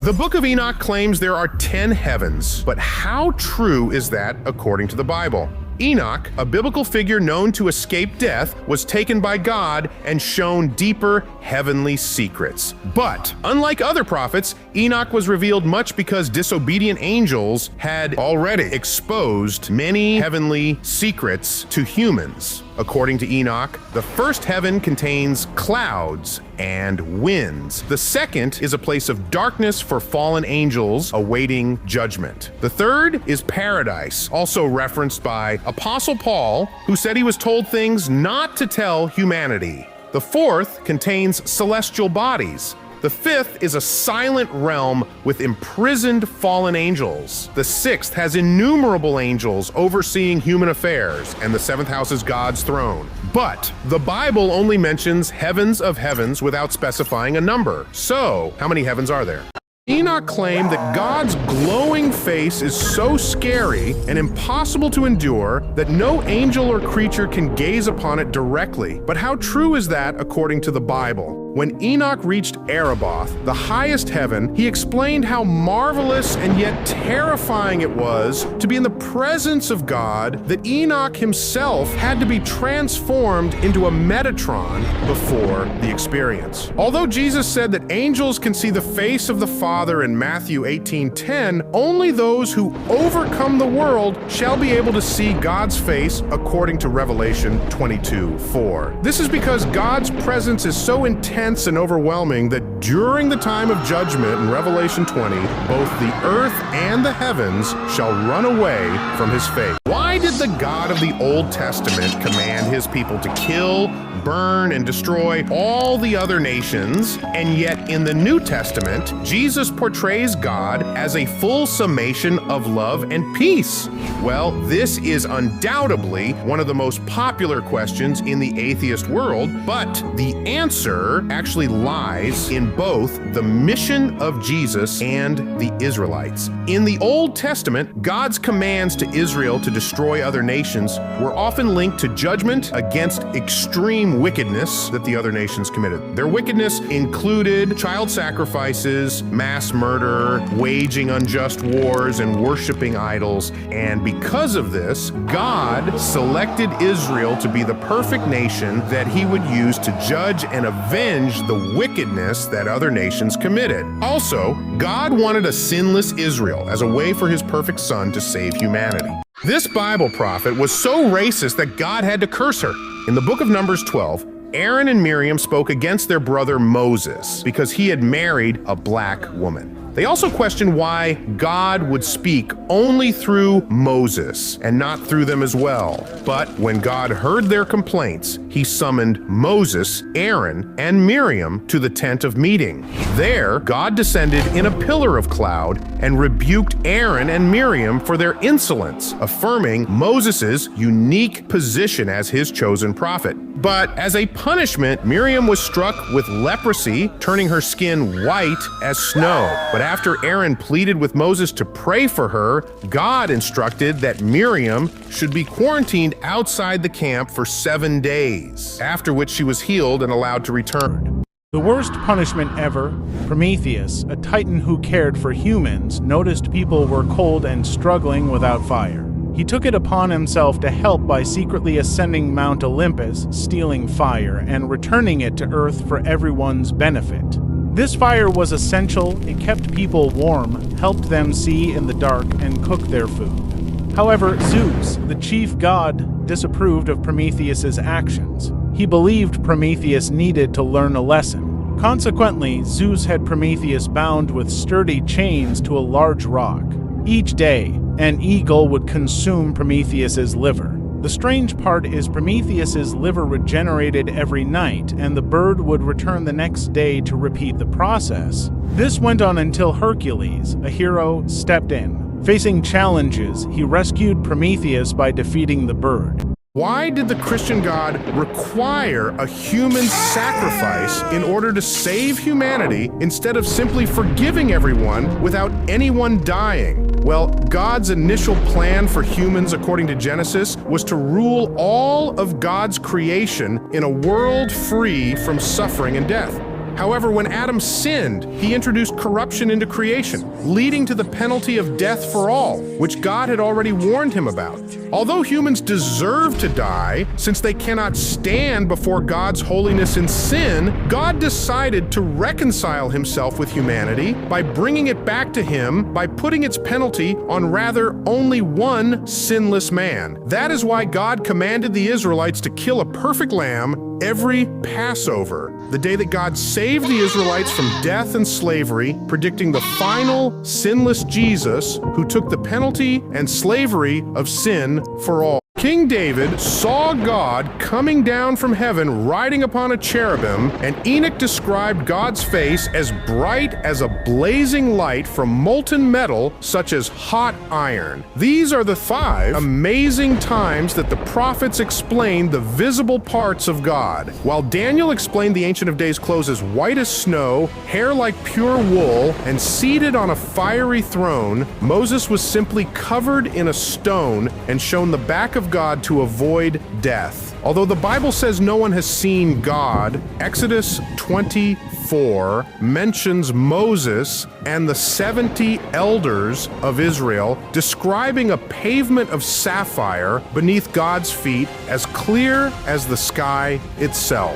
The Book of Enoch claims there are 10 heavens, but how true is that according to the Bible? Enoch, a biblical figure known to escape death, was taken by God and shown deeper heavenly secrets. But, unlike other prophets, Enoch was revealed much because disobedient angels had already exposed many heavenly secrets to humans. According to Enoch, the first heaven contains clouds and winds. The second is a place of darkness for fallen angels awaiting judgment. The third is paradise, also referenced by Apostle Paul, who said he was told things not to tell humanity. The fourth contains celestial bodies. The fifth is a silent realm with imprisoned fallen angels. The sixth has innumerable angels overseeing human affairs, and the seventh house is God's throne. But the Bible only mentions heavens of heavens without specifying a number. So, how many heavens are there? Enoch claimed that God's glowing face is so scary and impossible to endure that no angel or creature can gaze upon it directly. But how true is that according to the Bible? When Enoch reached Erebath, the highest heaven, he explained how marvelous and yet terrifying it was to be in the presence of God, that Enoch himself had to be transformed into a Metatron before the experience. Although Jesus said that angels can see the face of the Father in Matthew 18:10, only those who overcome the world shall be able to see God's face according to Revelation 22:4. This is because God's presence is so intense and overwhelming that during the time of judgment in Revelation 20, both the earth and the heavens shall run away from his face. Why did the God of the Old Testament command his people to kill, burn, and destroy all the other nations, and yet in the New Testament, Jesus portrays God as a full summation of love and peace? Well, this is undoubtedly one of the most popular questions in the atheist world, but the answer actually lies in both the mission of Jesus and the Israelites. In the Old Testament, God's commands to Israel to destroy other nations were often linked to judgment against extreme wickedness that the other nations committed. Their wickedness included child sacrifices, mass murder, waging unjust wars, and worshiping idols. And because of this, God selected Israel to be the perfect nation that he would use to judge and avenge the wickedness that other nations committed. Also, God wanted a sinless Israel as a way for his perfect son to save humanity. This Bible prophet was so racist that God had to curse her. In the book of Numbers 12, Aaron and Miriam spoke against their brother Moses because he had married a black woman. They also questioned why God would speak only through Moses and not through them as well. But when God heard their complaints, he summoned Moses, Aaron, and Miriam to the tent of meeting. There, God descended in a pillar of cloud and rebuked Aaron and Miriam for their insolence, affirming Moses' unique position as his chosen prophet. But as a punishment, Miriam was struck with leprosy, turning her skin white as snow. But after Aaron pleaded with Moses to pray for her, God instructed that Miriam should be quarantined outside the camp for 7 days, after which she was healed and allowed to return. The worst punishment ever, Prometheus, a titan who cared for humans, noticed people were cold and struggling without fire. He took it upon himself to help by secretly ascending Mount Olympus, stealing fire, and returning it to Earth for everyone's benefit. This fire was essential. It kept people warm, helped them see in the dark, and cook their food. However, Zeus, the chief god, disapproved of Prometheus's actions. He believed Prometheus needed to learn a lesson. Consequently, Zeus had Prometheus bound with sturdy chains to a large rock. Each day, an eagle would consume Prometheus's liver. The strange part is Prometheus's liver regenerated every night, and the bird would return the next day to repeat the process. This went on until Hercules, a hero, stepped in. Facing challenges, he rescued Prometheus by defeating the bird. Why did the Christian God require a human sacrifice in order to save humanity instead of simply forgiving everyone without anyone dying? Well, God's initial plan for humans, according to Genesis, was to rule all of God's creation in a world free from suffering and death. However, when Adam sinned, he introduced corruption into creation, leading to the penalty of death for all, which God had already warned him about. Although humans deserve to die, since they cannot stand before God's holiness in sin, God decided to reconcile himself with humanity by bringing it back to him by putting its penalty on rather only one sinless man. That is why God commanded the Israelites to kill a perfect lamb every Passover, the day that God saved the Israelites from death and slavery, predicting the final sinless Jesus who took the penalty and slavery of sin for all. King David saw God coming down from heaven riding upon a cherubim, and Enoch described God's face as bright as a blazing light from molten metal, such as hot iron. These are the 5 amazing times that the prophets explained the visible parts of God. While Daniel explained the Ancient of Days clothes as white as snow, hair like pure wool, and seated on a fiery throne, Moses was simply covered in a stone and shown the back of God to avoid death. Although the Bible says no one has seen God, Exodus 24 mentions Moses and the 70 elders of Israel describing a pavement of sapphire beneath God's feet as clear as the sky itself.